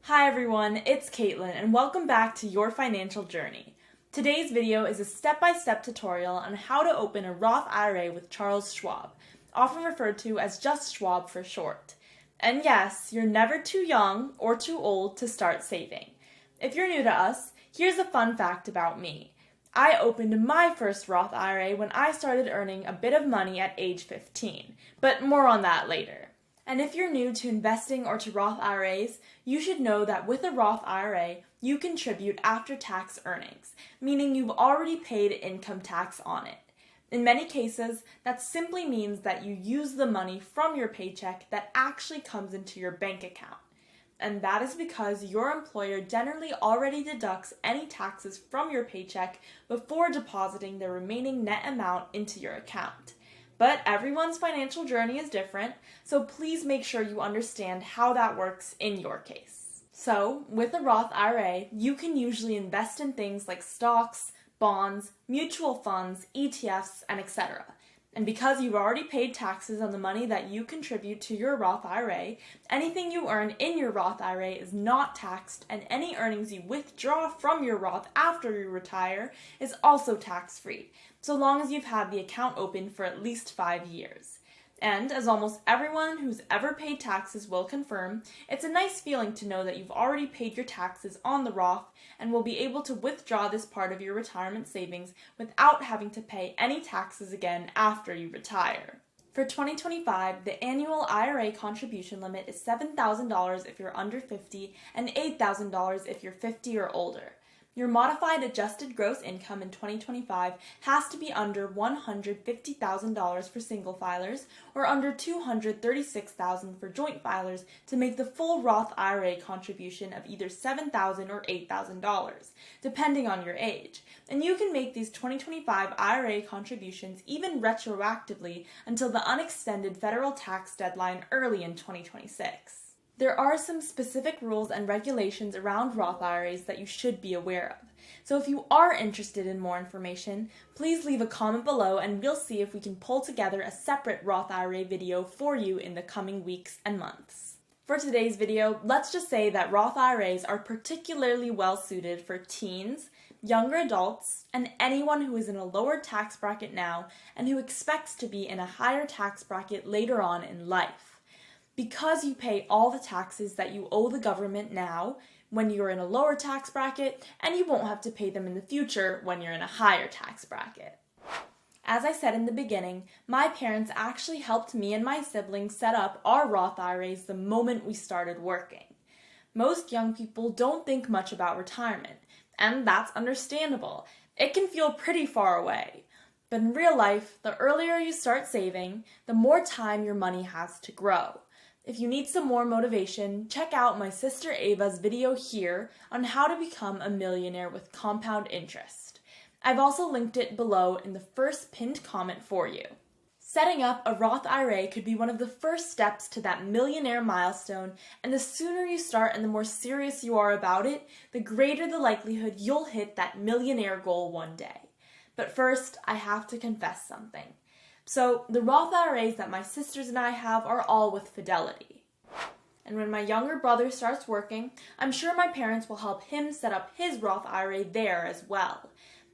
Hi everyone, it's Caitlin and welcome back to Your Financial Journey. Today's video is a step-by-step tutorial on how to open a Roth IRA with Charles Schwab, often referred to as just Schwab for short. And yes, you're never too young or too old to start saving. If you're new to us, here's a fun fact about me. I opened my first Roth IRA when I started earning a bit of money at age 15, but more on that later. And if you're new to investing or to Roth IRAs, you should know that with a Roth IRA, you contribute after-tax earnings, meaning you've already paid income tax on it. In many cases, that simply means that you use the money from your paycheck that actually comes into your bank account. And that is because your employer generally already deducts any taxes from your paycheck before depositing the remaining net amount into your account. But everyone's financial journey is different, so please make sure you understand how that works in your case. So, with a Roth IRA, you can usually invest in things like stocks, bonds, mutual funds, ETFs, and etc. And because you've already paid taxes on the money that you contribute to your Roth IRA, anything you earn in your Roth IRA is not taxed, and any earnings you withdraw from your Roth after you retire is also tax-free, so long as you've had the account open for at least 5 years. And as almost everyone who's ever paid taxes will confirm, it's a nice feeling to know that you've already paid your taxes on the Roth and will be able to withdraw this part of your retirement savings without having to pay any taxes again after you retire. For 2025, the annual IRA contribution limit is $7,000 if you're under 50 and $8,000 if you're 50 or older. Your modified adjusted gross income in 2025 has to be under $150,000 for single filers or under $236,000 for joint filers to make the full Roth IRA contribution of either $7,000 or $8,000, depending on your age. And you can make these 2025 IRA contributions even retroactively until the unextended federal tax deadline early in 2026. There are some specific rules and regulations around Roth IRAs that you should be aware of. So if you are interested in more information, please leave a comment below and we'll see if we can pull together a separate Roth IRA video for you in the coming weeks and months. For today's video, let's just say that Roth IRAs are particularly well suited for teens, younger adults, and anyone who is in a lower tax bracket now and who expects to be in a higher tax bracket later on in life. Because you pay all the taxes that you owe the government now when you're in a lower tax bracket, and you won't have to pay them in the future when you're in a higher tax bracket. As I said in the beginning, my parents actually helped me and my siblings set up our Roth IRAs the moment we started working. Most young people don't think much about retirement, and that's understandable. It can feel pretty far away. But in real life, the earlier you start saving, the more time your money has to grow. If you need some more motivation, check out my sister Ava's video here on how to become a millionaire with compound interest. I've also linked it below in the first pinned comment for you. Setting up a Roth IRA could be one of the first steps to that millionaire milestone, and the sooner you start and the more serious you are about it, the greater the likelihood you'll hit that millionaire goal one day. But first, I have to confess something. So, the Roth IRAs that my sisters and I have are all with Fidelity. And when my younger brother starts working, I'm sure my parents will help him set up his Roth IRA there as well.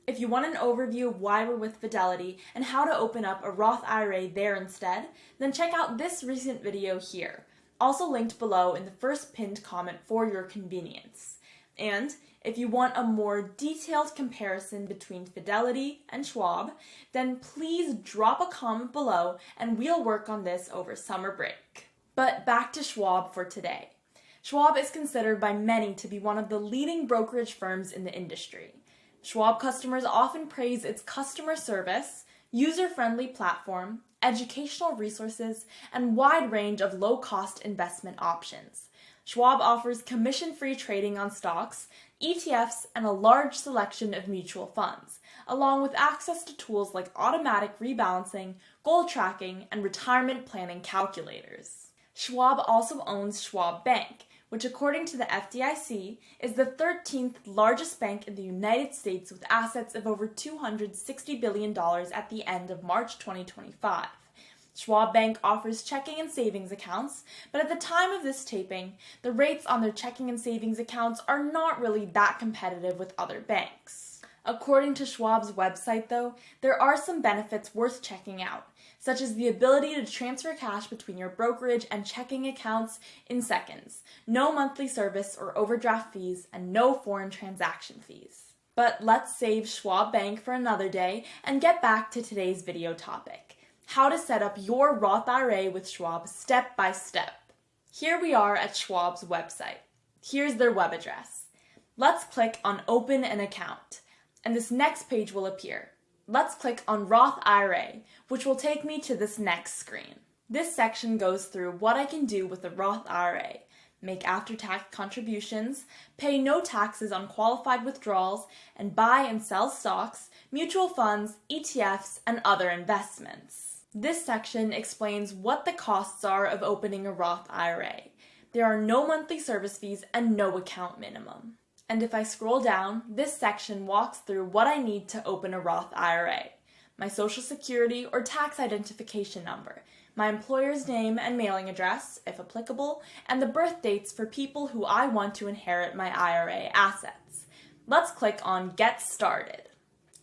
If you want an overview of why we're with Fidelity and how to open up a Roth IRA there instead, then check out this recent video here, also linked below in the first pinned comment for your convenience. And if you want a more detailed comparison between Fidelity and Schwab, then please drop a comment below and we'll work on this over summer break. But back to Schwab for today. Schwab is considered by many to be one of the leading brokerage firms in the industry. Schwab customers often praise its customer service, user-friendly platform, educational resources, and wide range of low-cost investment options. Schwab offers commission-free trading on stocks, ETFs, and a large selection of mutual funds, along with access to tools like automatic rebalancing, goal tracking, and retirement planning calculators. Schwab also owns Schwab Bank, which according to the FDIC is the 13th largest bank in the United States with assets of over $260 billion at the end of March 2025. Schwab Bank offers checking and savings accounts, but at the time of this taping, the rates on their checking and savings accounts are not really that competitive with other banks. According to Schwab's website, though, there are some benefits worth checking out, such as the ability to transfer cash between your brokerage and checking accounts in seconds, no monthly service or overdraft fees, and no foreign transaction fees. But let's save Schwab Bank for another day and get back to today's video topic: how to set up your Roth IRA with Schwab step by step. Here we are at Schwab's website. Here's their web address. Let's click on Open an Account, and this next page will appear. Let's click on Roth IRA, which will take me to this next screen. This section goes through what I can do with a Roth IRA: make after-tax contributions, pay no taxes on qualified withdrawals, and buy and sell stocks, mutual funds, ETFs, and other investments. This section explains what the costs are of opening a Roth IRA. There are no monthly service fees and no account minimum. And if I scroll down, this section walks through what I need to open a Roth IRA: my social security or tax identification number, my employer's name and mailing address, if applicable, and the birth dates for people who I want to inherit my IRA assets. Let's click on Get Started.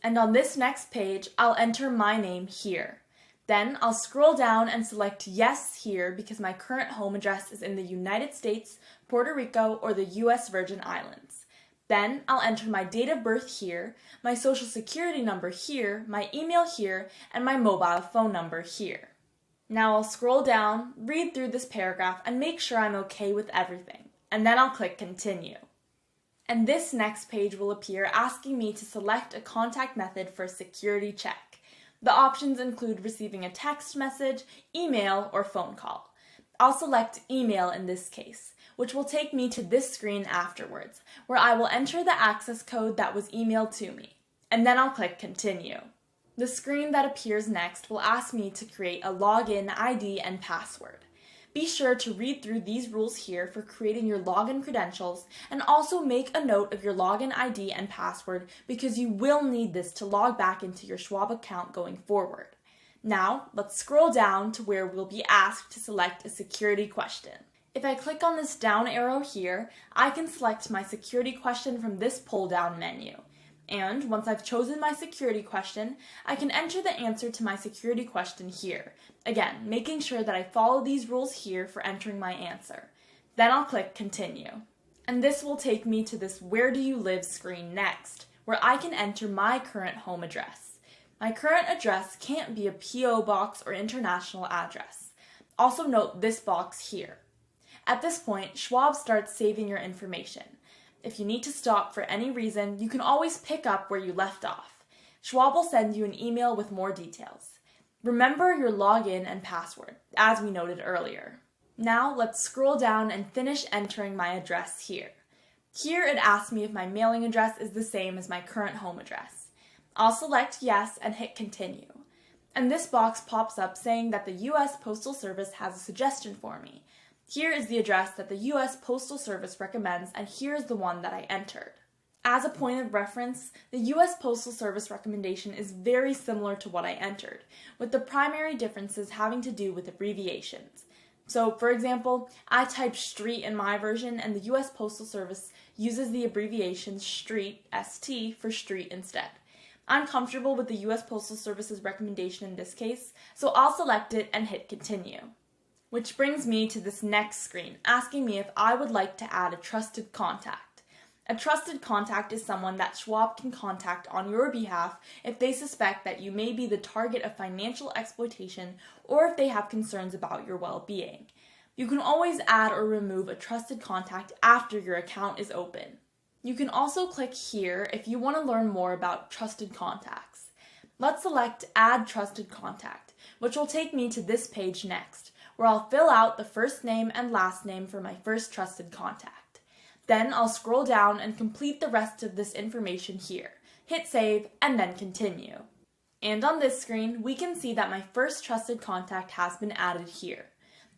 And on this next page, I'll enter my name here. Then I'll scroll down and select Yes here because my current home address is in the United States, Puerto Rico, or the U.S. Virgin Islands. Then I'll enter my date of birth here, my social security number here, my email here, and my mobile phone number here. Now I'll scroll down, read through this paragraph, and make sure I'm okay with everything. And then I'll click Continue. And this next page will appear asking me to select a contact method for a security check. The options include receiving a text message, email, or phone call. I'll select email in this case, which will take me to this screen afterwards, where I will enter the access code that was emailed to me, and then I'll click Continue. The screen that appears next will ask me to create a login ID and password. Be sure to read through these rules here for creating your login credentials, and also make a note of your login ID and password because you will need this to log back into your Schwab account going forward. Now, let's scroll down to where we'll be asked to select a security question. If I click on this down arrow here, I can select my security question from this pull-down menu. And once I've chosen my security question, I can enter the answer to my security question here. Again, making sure that I follow these rules here for entering my answer. Then I'll click Continue. And this will take me to this Where Do You Live screen next, where I can enter my current home address. My current address can't be a P.O. box or international address. Also note this box here. At this point, Schwab starts saving your information. If you need to stop for any reason, you can always pick up where you left off. Schwab will send you an email with more details. Remember your login and password, as we noted earlier. Now let's scroll down and finish entering my address here. Here it asks me if my mailing address is the same as my current home address. I'll select Yes and hit Continue. And this box pops up saying that the U.S. Postal Service has a suggestion for me. Here is the address that the U.S. Postal Service recommends, and here is the one that I entered. As a point of reference, the U.S. Postal Service recommendation is very similar to what I entered, with the primary differences having to do with abbreviations. So, for example, I typed street in my version, and the U.S. Postal Service uses the abbreviation STREET, ST, for street instead. I'm comfortable with the U.S. Postal Service's recommendation in this case, so I'll select it and hit Continue. Which brings me to this next screen, asking me if I would like to add a trusted contact. A trusted contact is someone that Schwab can contact on your behalf if they suspect that you may be the target of financial exploitation or if they have concerns about your well-being. You can always add or remove a trusted contact after your account is open. You can also click here if you want to learn more about trusted contacts. Let's select Add Trusted Contact, which will take me to this page next, where I'll fill out the first name and last name for my first trusted contact. Then I'll scroll down and complete the rest of this information here, hit save, and then continue. And on this screen, we can see that my first trusted contact has been added here.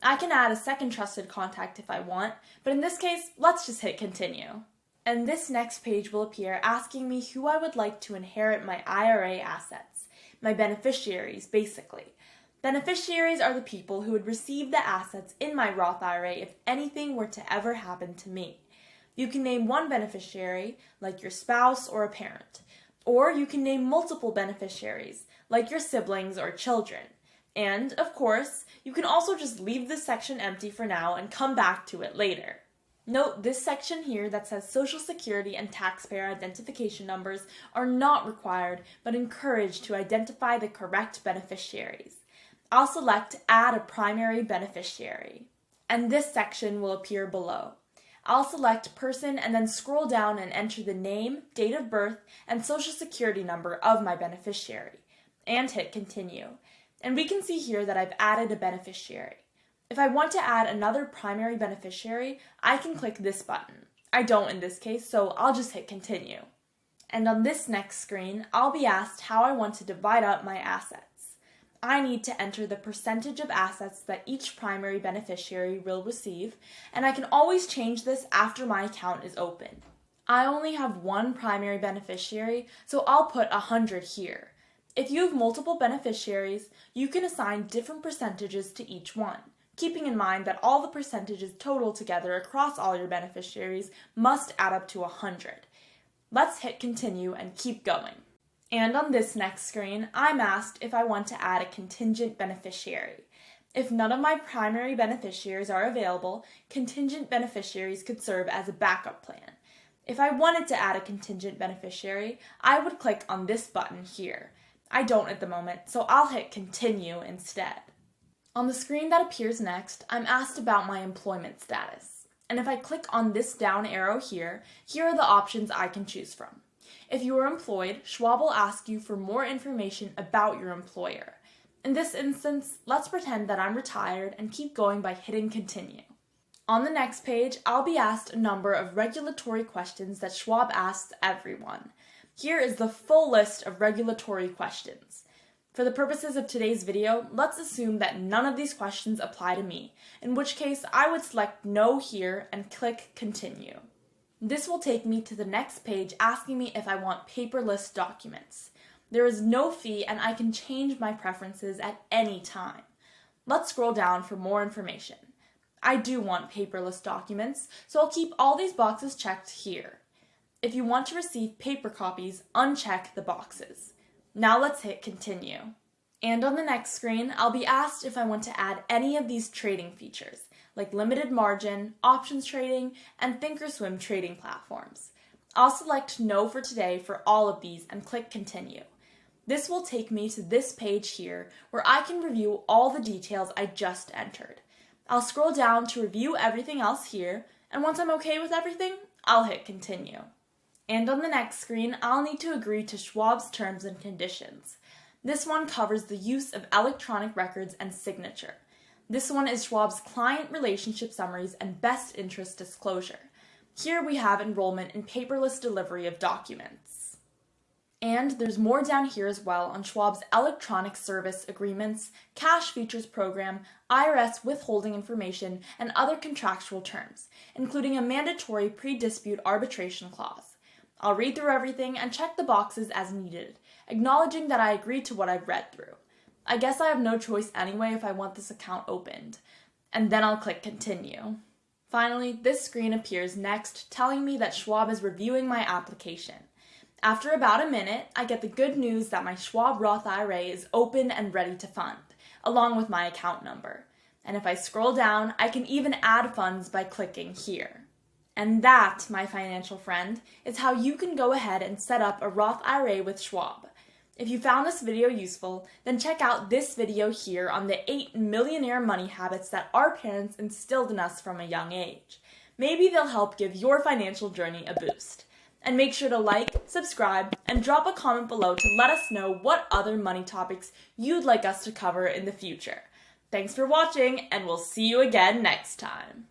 I can add a second trusted contact if I want, but in this case, let's just hit continue. And this next page will appear asking me who I would like to inherit my IRA assets, my beneficiaries basically. Beneficiaries are the people who would receive the assets in my Roth IRA if anything were to ever happen to me. You can name one beneficiary, like your spouse or a parent, or you can name multiple beneficiaries, like your siblings or children. And, of course, you can also just leave this section empty for now and come back to it later. Note this section here that says Social Security and taxpayer identification numbers are not required but encouraged to identify the correct beneficiaries. I'll select Add a Primary Beneficiary, and this section will appear below. I'll select Person and then scroll down and enter the name, date of birth, and Social Security number of my beneficiary, and hit Continue. And we can see here that I've added a beneficiary. If I want to add another primary beneficiary, I can click this button. I don't in this case, so I'll just hit Continue. And on this next screen, I'll be asked how I want to divide up my assets. I need to enter the percentage of assets that each primary beneficiary will receive, and I can always change this after my account is open. I only have one primary beneficiary, so I'll put 100 here. If you have multiple beneficiaries, you can assign different percentages to each one, keeping in mind that all the percentages total together across all your beneficiaries must add up to 100. Let's hit Continue and keep going. And on this next screen, I'm asked if I want to add a contingent beneficiary. If none of my primary beneficiaries are available, contingent beneficiaries could serve as a backup plan. If I wanted to add a contingent beneficiary, I would click on this button here. I don't at the moment, so I'll hit Continue instead. On the screen that appears next, I'm asked about my employment status. And if I click on this down arrow here are the options I can choose from. If you are employed, Schwab will ask you for more information about your employer. In this instance, let's pretend that I'm retired and keep going by hitting Continue. On the next page, I'll be asked a number of regulatory questions that Schwab asks everyone. Here is the full list of regulatory questions. For the purposes of today's video, let's assume that none of these questions apply to me, in which case I would select No here and click Continue. This will take me to the next page asking me if I want paperless documents. There is no fee and I can change my preferences at any time. Let's scroll down for more information. I do want paperless documents, so I'll keep all these boxes checked here. If you want to receive paper copies, uncheck the boxes. Now let's hit Continue. And on the next screen, I'll be asked if I want to add any of these trading features, like limited margin, options trading, and thinkorswim trading platforms. I'll select No for today for all of these and click Continue. This will take me to this page here where I can review all the details I just entered. I'll scroll down to review everything else here, and once I'm okay with everything, I'll hit Continue. And on the next screen, I'll need to agree to Schwab's terms and conditions. This one covers the use of electronic records and signature. This one is Schwab's client relationship summaries and best interest disclosure. Here we have enrollment in paperless delivery of documents. And there's more down here as well on Schwab's electronic service agreements, cash features program, IRS withholding information, and other contractual terms, including a mandatory pre-dispute arbitration clause. I'll read through everything and check the boxes as needed, acknowledging that I agree to what I've read through. I guess I have no choice anyway if I want this account opened. And then I'll click Continue. Finally, this screen appears next, telling me that Schwab is reviewing my application. After about a minute, I get the good news that my Schwab Roth IRA is open and ready to fund, along with my account number. And if I scroll down, I can even add funds by clicking here. And that, my financial friend, is how you can go ahead and set up a Roth IRA with Schwab. If you found this video useful, then check out this video here on the 8 millionaire money habits that our parents instilled in us from a young age. Maybe they'll help give your financial journey a boost. And make sure to like, subscribe, and drop a comment below to let us know what other money topics you'd like us to cover in the future. Thanks for watching, and we'll see you again next time.